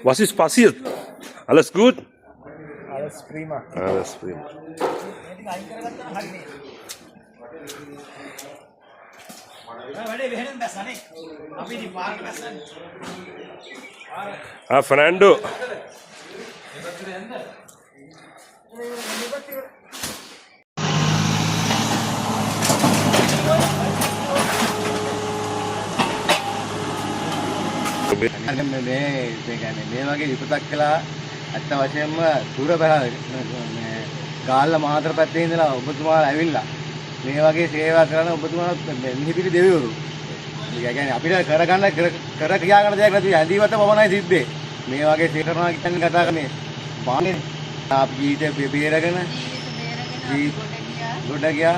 Was ist passiert? Alles gut? Alles prima. Alles prima. Ah, Fernando. මේ වගේ විපතක් කළා අත්ත වශයෙන්ම දුර බැලලා මේ ගාල්ල මාතර පැත්තේ ඉඳලා ඔබතුමාලා ඇවිල්ලා මේ වගේ සේවා කරන ඔබතුමාලා මිහිපිරි දෙවිවරු. ඒ කියන්නේ අපිට කරගන්න කර කියා ගන්න දෙයක් නැති ඇඳීවත පමණයි සිද්ධේ. මේ වගේ සේකරනවා කියන්නේ කතා කරන්නේ බාන්නේ අපි ජීවිතේ බේරගෙන ගොඩ ගියා.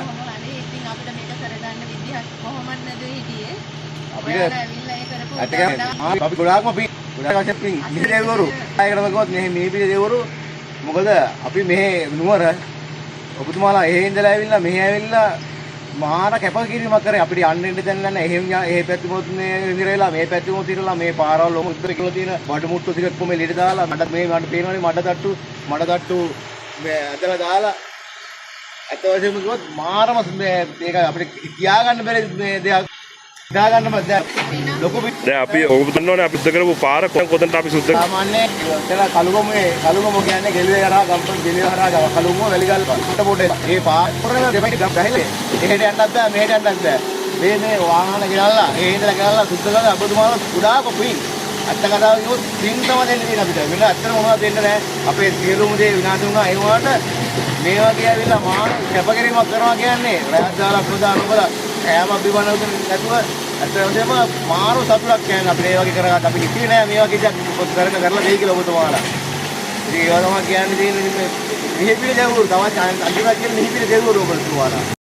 ඉතින් අපිට මේක කරගන්න විදිහක් කොහොමද නැද හිටියේ. අපිට අපි ගොඩාක්ම වශයෙන් පින් මිහිරි දෙවිවරු ආයකට ගොත් මේ මිහිරි දෙවිවරු මොකද අපි මෙහි නුවර ඔබතුමාලා එහෙ ඉඳලා ඇවිල්ලා මෙහි ඇවිල්ලා මහාන කැපකිරීමක් කරේ අපිට යන්න ඉන්න දැන් නැහැ එහෙම එහෙ පැත්තෙමොත් මේ ඉඳලා මේ පැත්තෙමොත් ඉඳලා මේ පාරවල් ඔම උත්තර කියලා තියෙන බඩ මුට්ටු ටිකක් කොමේ ලිට දාලා මඩ පේනවනේ මඩ තට්ටු මේ ඇදලා දාලා අත වශයෙන්ම ගොත් මාරම මේක අපිට කියා ගන්න බැරි මේ දෙයක් දාගන්න බෑ ලොකු දැන් අපි ඔබතුමානේ අපි සුද්ධ කරපු පාර කොතනට අපි සුද්ධ සාමාන්‍ය එතන කලුගම කියන්නේ ගෙලුවේ හරහා ගම්පන් ගෙලුවේ හරහා කලුගම වැලිගල් පොටේ ඒ පාරේ දෙපැයි ගහලේ එහෙට යන්නත් බෑ මෙහෙට යන්නත් බෑ මේ වාහන ගෙනල්ලා ඒ ඉඳලා ගෙනල්ලා සුද්ධ කරලා ඔබතුමාලා කුඩා කොපින් අත්ත කතාව කිව්වොත් පින් තම දෙන්න තියෙන අපිට වෙන ඇත්තට මොනවද දෙන්න නැහැ අපේ සියලුම දේ විනාශ වුණා ඒ වුණාට මේ වගේ ඇවිල්ලා මාන කැපකිරීමක් කරනවා කියන්නේ රැස් දාලා ප්‍රදාන උඹලා කෑම බිවන උදේ නැතුව ඇත්තටම මාරු සතුටක් කියන්නේ අපිට ඒ වගේ කරගන්න අපි හිතුවේ නෑ මේ වගේ දෙයක් කරලා දෙයි කියලා ඔබතුමාලා. ඉතින් ඒවා තමයි කියන්නේ තියෙන්නේ මිහිපිරි දෙවිවරු තමයි අන්තිමට කියන්නේ මිහිපිරි දෙවිවරු ඔබතුමාලා.